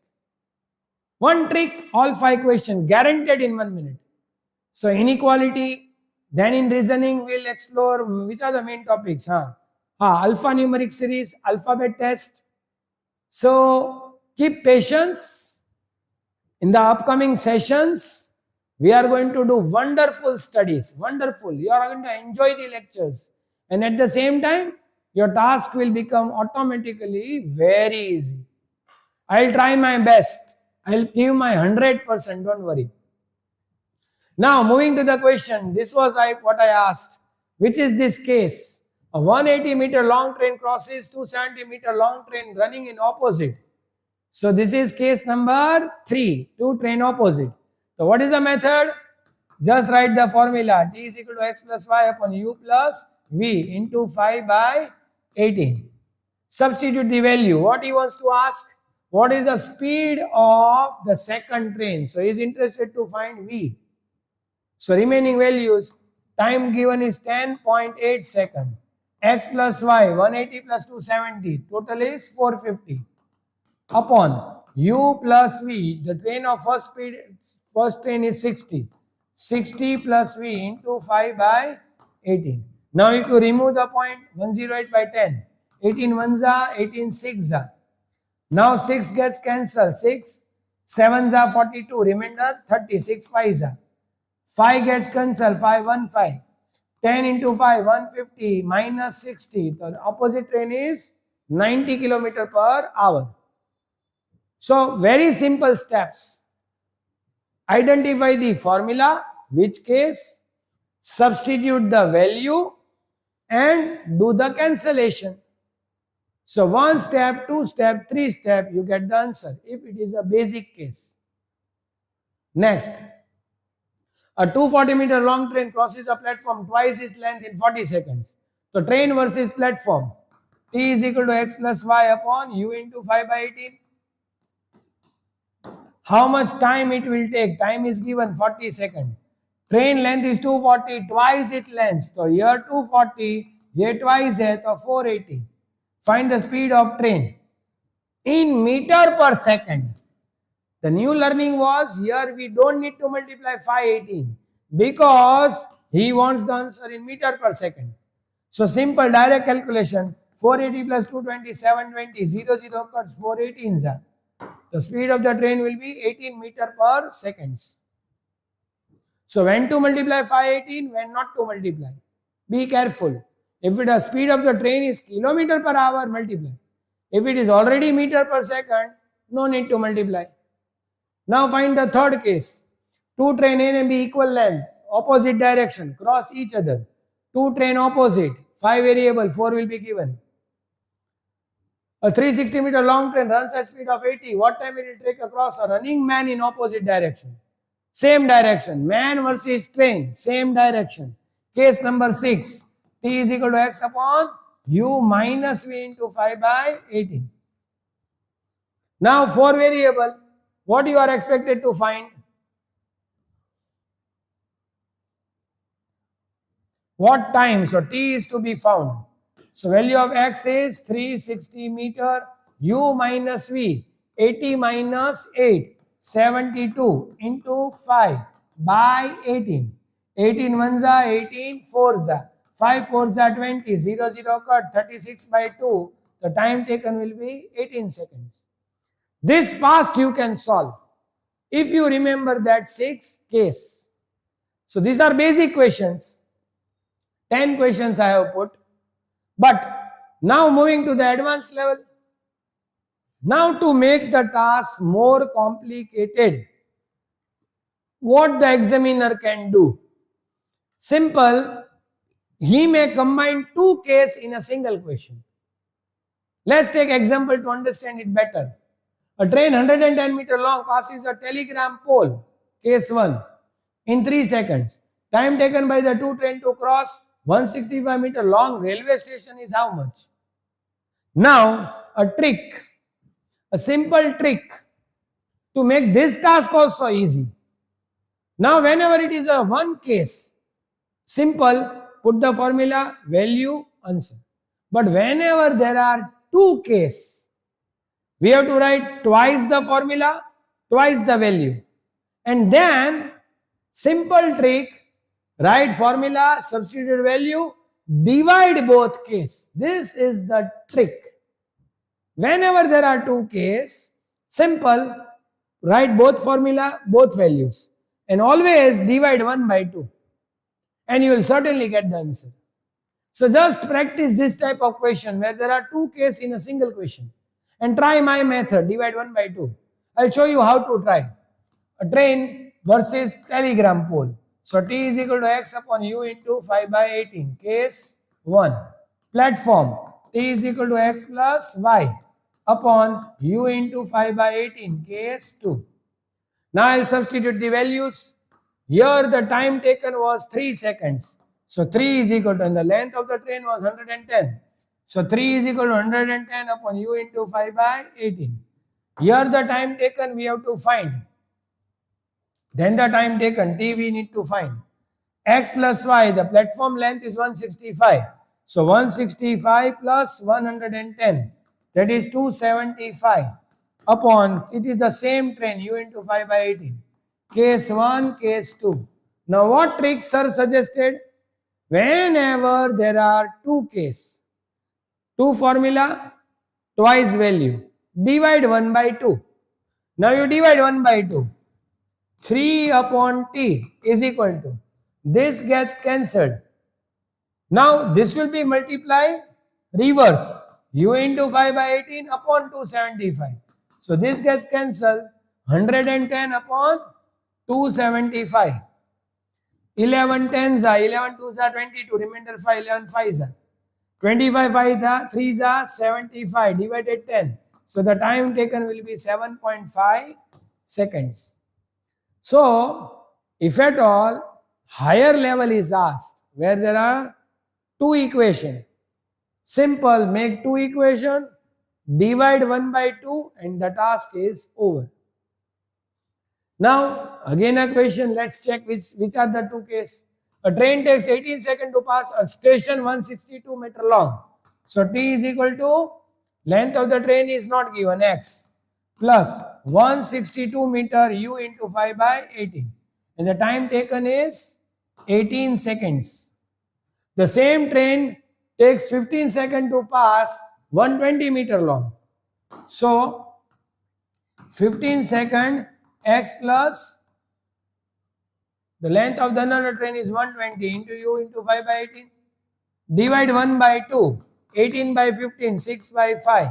One trick, all 5 questions, guaranteed in 1 minute. So inequality, then in reasoning, we'll explore which are the main topics. Alphanumeric series, alphabet test. So keep patience. In the upcoming sessions, we are going to do wonderful studies. Wonderful. You are going to enjoy the lectures. And at the same time, your task will become automatically very easy. I'll try my best. I'll give my 100%, don't worry. Now, moving to the question, this was what I asked. Which is this case? A 180-meter long train crosses 270-meter long train running in opposite. So this is case number 3, two train opposite. So what is the method? Just write the formula. T is equal to x plus y upon u plus v into 5 by 18. Substitute the value. What he wants to ask? What is the speed of the second train? So he is interested to find v. So remaining values, time given is 10.8 second. X plus y, 180 plus 270. Total is 450. Upon u plus v, the train of first train is 60. 60 plus v into 5 by 18. Now if you remove the point, 108 by 10. 18 ones are, 18 six are. Now 6 gets cancelled. 6 sevens are 42. Remainder 36 fives are. 5 gets cancelled. 5 1 5. 10 into 5 150 minus 60. The opposite train is 90 km per hour. So very simple steps. Identify the formula, which case, substitute the value and do the cancellation. So 1 step, 2 step, 3 step, you get the answer if it is a basic case. Next, a 240-meter long train crosses a platform twice its length in 40 seconds. So train versus platform. T is equal to x plus y upon u into 5 by 18. How much time it will take? Time is given 40 seconds. Train length is 240, twice its length. So here 240, here twice it, so 480. Find the speed of train in meter per second. The new learning was here we don't need to multiply 518 because he wants the answer in meter per second. So simple direct calculation, 480 plus 220, 720, 0 cuts 418. The speed of the train will be 18 meter per seconds. So when to multiply 518, when not to multiply. Be careful. If the speed of the train is kilometer per hour, multiply. If it is already meter per second, no need to multiply. Now find the third case. Two train A and B equal length, opposite direction, cross each other. Two train opposite, 5 variable, 4 will be given. A 360-meter long train runs at speed of 80. What time it will take across a running man in opposite direction? Same direction. Man versus train, same direction. Case number 6. T is equal to x upon u minus v into 5 by 18. Now 4 variable. What you are expected to find? What time? So T is to be found. So value of x is 360 meter, u minus v, 80 minus 8, 72 into 5 by 18. 18 ones are 18 fours are. 5 fours are 20, 0 cut, 36 by 2. The time taken will be 18 seconds. This fast you can solve if you remember that 6 case. So these are basic questions. 10 questions I have put. But now moving to the advanced level. Now to make the task more complicated, what the examiner can do? Simple, he may combine 2 cases in a single question. Let's take example to understand it better. A train 110 meter long passes a telegram pole, case 1, in 3 seconds. Time taken by the 2 train to cross 165 meter long railway station is how much? Now, a simple trick to make this task also easy. Now, whenever it is a one case, simple, put the formula, value, answer. But whenever there are 2 cases, we have to write twice the formula, twice the value. And then, simple trick, write formula, substitute value, divide both cases. This is the trick. Whenever there are 2 cases, simple, write both formula, both values. And always divide 1 by 2. And you will certainly get the answer. So just practice this type of question where there are 2 cases in a single question. And try my method, divide 1 by 2. I'll show you how to try. A train versus telegram pole. So T is equal to x upon u into 5 by 18. Case 1. Platform. T is equal to x plus y. upon u into 5 by 18, case 2. Now I'll substitute the values. Here the time taken was 3 seconds. So 3 is equal to, and the length of the train was 110. So 3 is equal to 110 upon u into 5 by 18. Here the time taken we have to find. Then the time taken, t we need to find. X plus y, the platform length is 165. So 165 plus 110, that is 275 upon, it is the same train, u into 5 by 18. Case 1, case 2. Now what trick sir suggested? Whenever there are two cases, two formula, twice value, divide 1 by 2. Now you divide 1 by 2. 3 upon t is equal to, this gets cancelled. Now this will be multiplied reverse, u into 5 by 18 upon 275. So this gets cancelled, 110 upon 275. 11 tens are, 11 twos are 22, remainder 5, 11 fives are. 25 fives are, 3s are 75, divided 10. So the time taken will be 7.5 seconds. So, if at all higher level is asked, where there are two equations, simple, make two equations, divide 1 by 2 and the task is over. Now, again a question, let's check which are the two cases. A train takes 18 seconds to pass a station 162 meter long. So, t is equal to, length of the train is not given, x, plus 162 meter u into 5 by 18. And the time taken is 18 seconds. The same train takes 15 seconds to pass 120 meter long. So, 15 second x plus the length of the another train is 120 into u into 5 by 18. Divide 1 by 2, 18 by 15, 6 by 5.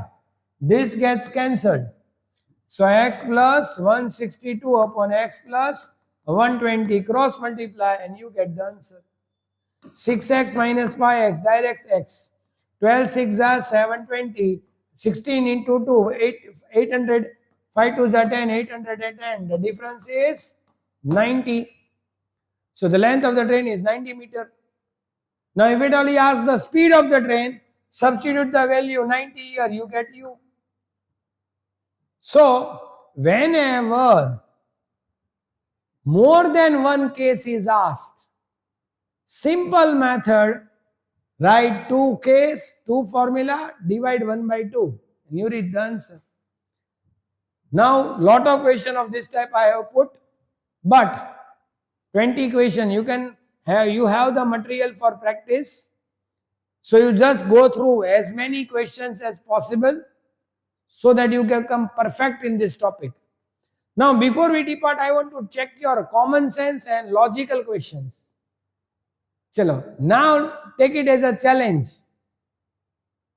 This gets cancelled. So x plus 162 upon x plus 120, cross multiply and you get the answer. 6x minus 5x, direct x. 12 6 are 720, 16 into 2, 800, 5 2s are 10, 810. The difference is 90. So the length of the train is 90 meter. Now if it only asks the speed of the train, substitute the value 90 here, you get u. So whenever more than one case is asked, simple method, write two case, two formula, divide 1 by 2 and you read the answer. Now lot of question of this type I have put, but 20 question you can have, you have the material for practice. So you just go through as many questions as possible so that you can become perfect in this topic. Now before we depart, I want to check your common sense and logical questions. Chalo, now take it as a challenge.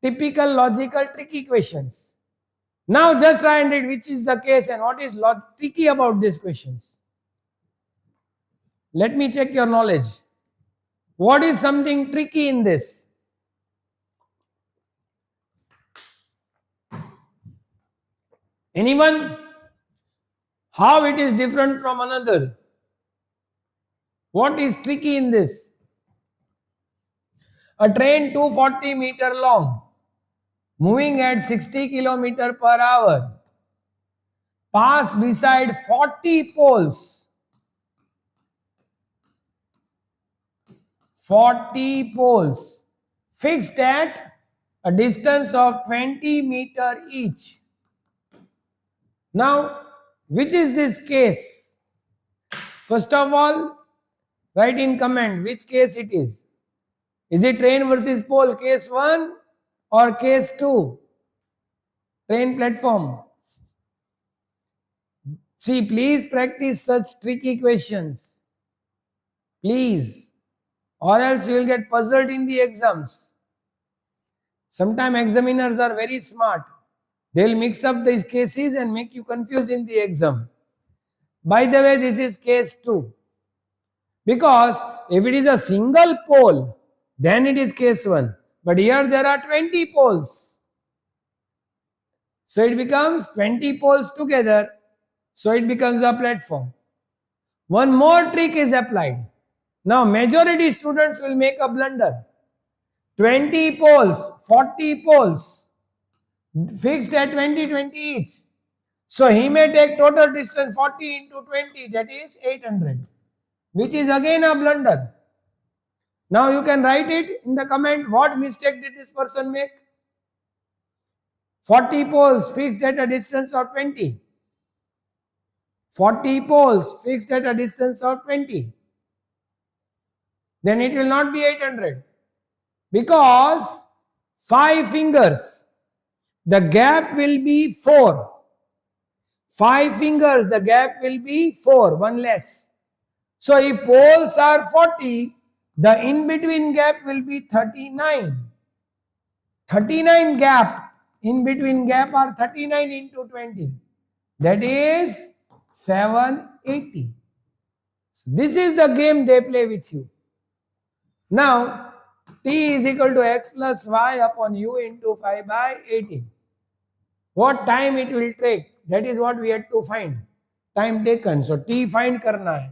Typical logical tricky questions. Now just try and read which is the case and what is tricky about these questions. Let me check your knowledge. What is something tricky in this? Anyone? How it is different from another? What is tricky in this? A train 240 meter long, moving at 60 kilometer per hour, pass beside 40 poles. 40 poles fixed at a distance of 20 meter each. Now, which is this case? First of all, write in comment which case it is. Is it train versus pole, case 1 or case 2? Train platform. See, please practice such tricky questions. Please. Or else you will get puzzled in the exams. Sometimes examiners are very smart. They will mix up these cases and make you confused in the exam. By the way, this is case 2. Because if it is a single pole, then it is case 1. But here there are 20 poles. So it becomes 20 poles together. So it becomes a platform. One more trick is applied. Now majority students will make a blunder. 20 poles, 40 poles, fixed at 20, 20 each. So he may take total distance 40 into 20, that is 800, which is again a blunder. Now you can write it in the comment, what mistake did this person make? 40 poles fixed at a distance of 20. 40 poles fixed at a distance of 20. Then it will not be 800. Because 5 fingers, the gap will be 4. 5 fingers, the gap will be 4, one less. So if poles are 40, the in-between gap will be 39. 39 gap, in-between gap are 39 into 20. That is 780. So this is the game they play with you. Now, t is equal to x plus y upon u into 5 by 18. What time it will take? That is what we had to find. Time taken. So t find karna hai.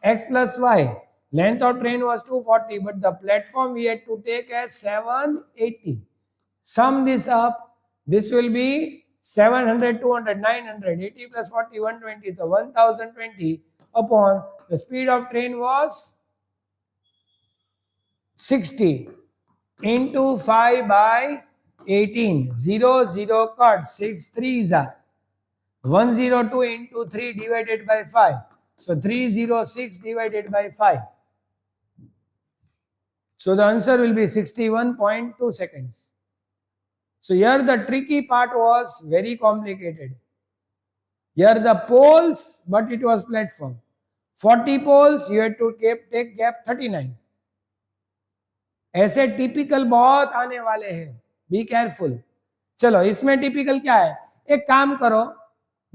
X plus y. Length of train was 240, but the platform we had to take as 780. Sum this up. This will be 700, 200, 900, 80 plus 40, 120. So 1020 upon the speed of train was 60 into 5 by 18. 0, 0 cut. 6 3s are 102 into 3 divided by 5. So 306 divided by 5. So the answer will be 61.2 seconds. So here the tricky part was very complicated. Here the poles, but it was platform. 40 poles, you had to take gap 39. ऐसे typical बहुत आने वाले हैं, be careful. चलो इसमें typical क्या है, एक काम करो,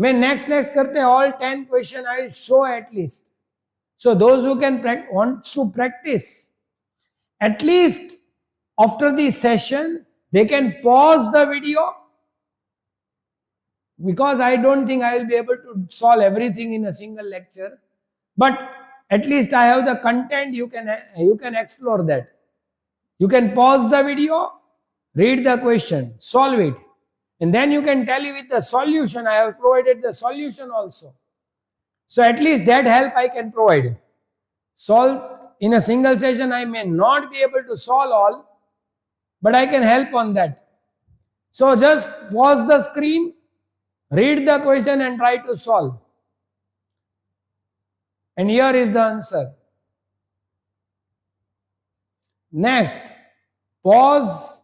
मैं नेक्स्ट करते all 10 question I will show at least. So those who can wants to practice at least after the session they can pause the video, because I don't think I will be able to solve everything in a single lecture, but at least I have the content. You can explore that. You can pause the video, read the question, solve it, and then you can tally with the solution. I have provided the solution also, so at least that help I can provide. Solve in a single session, I may not be able to solve all, but I can help on that. So just pause the screen, read the question and try to solve. And here is the answer. Next, pause,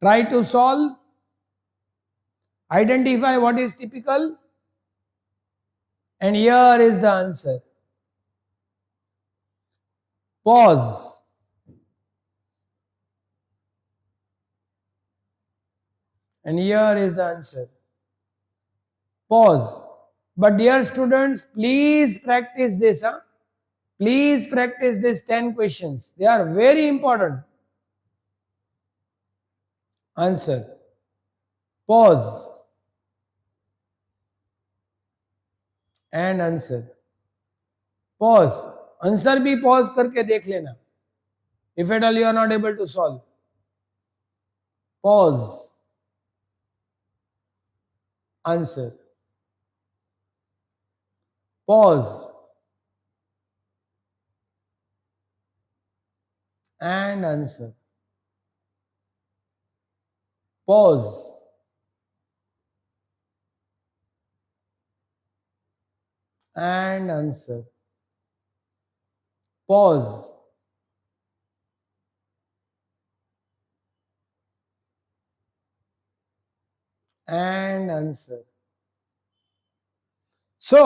try to solve, identify what is typical, and here is the answer. Pause. And here is the answer. Pause. But dear students, please practice this. Please practice these 10 questions. They are very important. Answer. Pause. And answer. Pause. Answer भी pause करके देख लेना, if at all you are not able to solve. Pause, answer, pause and answer, pause and answer, pause and answer. So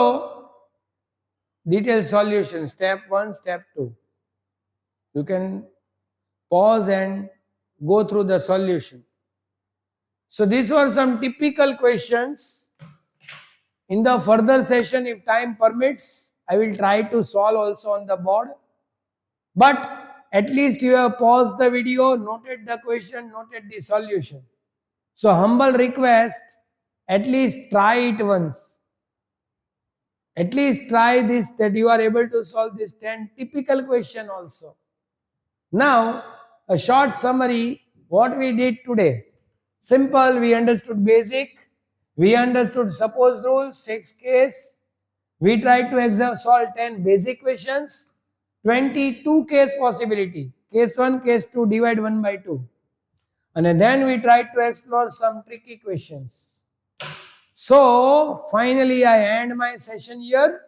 detailed solution, step 1, step 2. You can pause and go through the solution. So these were some typical questions. In the further session, if time permits, I will try to solve also on the board. But at least you have paused the video, noted the question, noted the solution. So humble request, at least try it once. At least try this, that you are able to solve this 10 typical question also. Now, a short summary, what we did today. Simple, we understood basic, we understood suppose rules, 6 case, we tried to solve 10 basic questions, 22 case possibility, case 1, case 2, divide 1 by 2. And then we tried to explore some tricky questions. So, finally I end my session here.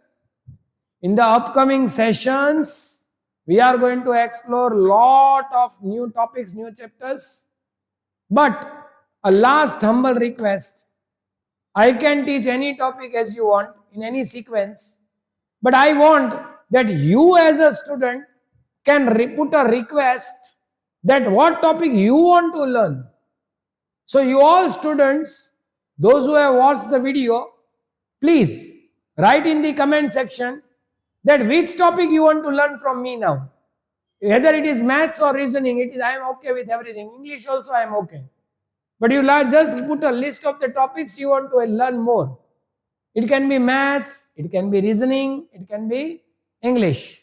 In the upcoming sessions, we are going to explore lot of new topics, new chapters. But a last humble request, I can teach any topic as you want in any sequence, but I want that you as a student can put a request that what topic you want to learn. So you all students, those who have watched the video, please write in the comment section that which topic you want to learn from me now. Whether it is maths or reasoning, I am okay with everything. English also I am okay. But you just put a list of the topics you want to learn more. It can be maths, it can be reasoning, it can be English.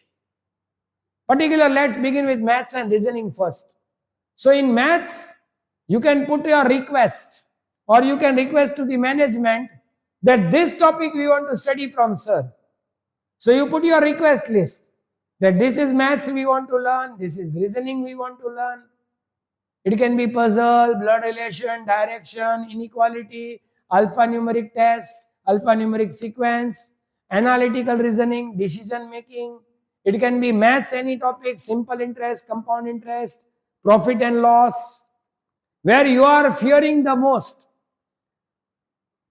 Particular, let's begin with maths and reasoning first. So in maths, you can put your request or you can request to the management that this topic we want to study from sir. So you put your request list that this is maths we want to learn, this is reasoning we want to learn. It can be puzzle, blood relation, direction, inequality, alphanumeric test, alphanumeric sequence, analytical reasoning, decision making. It can be maths, any topic, simple interest, compound interest, profit and loss. Where you are fearing the most.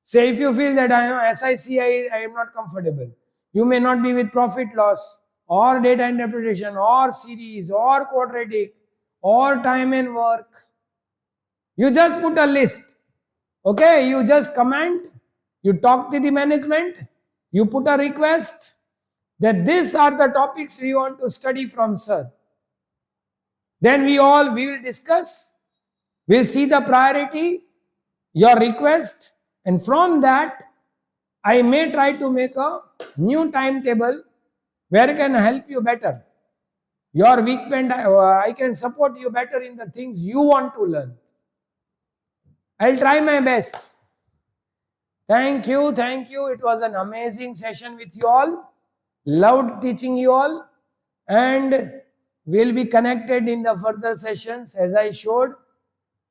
Say if you feel that I know SIC, I am not comfortable. You may not be with profit loss or data interpretation or series or quadratic or time and work. You just put a list. Okay, you just comment, you talk to the management, you put a request that these are the topics we want to study from sir. Then we will discuss, we'll see the priority, your request, and from that, I may try to make a new timetable where I can help you better. Your weak point, I can support you better in the things you want to learn. I'll try my best. Thank you. It was an amazing session with you all. Loved teaching you all. And we'll be connected in the further sessions as I showed.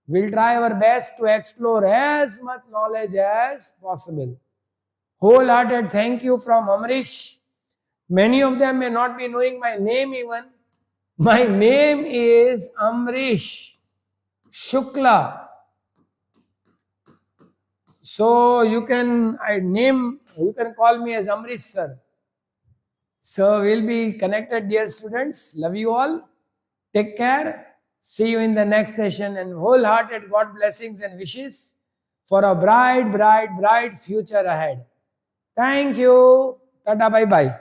We'll try our best to explore as much knowledge as possible. Wholehearted thank you from Amrish. Many of them may not be knowing my name even. My name is Amrish Shukla. So you can call me as Amrish Sir. So we'll be connected, dear students. Love you all. Take care. See you in the next session, and wholehearted God blessings and wishes for a bright future ahead. Thank you. Tata, bye bye.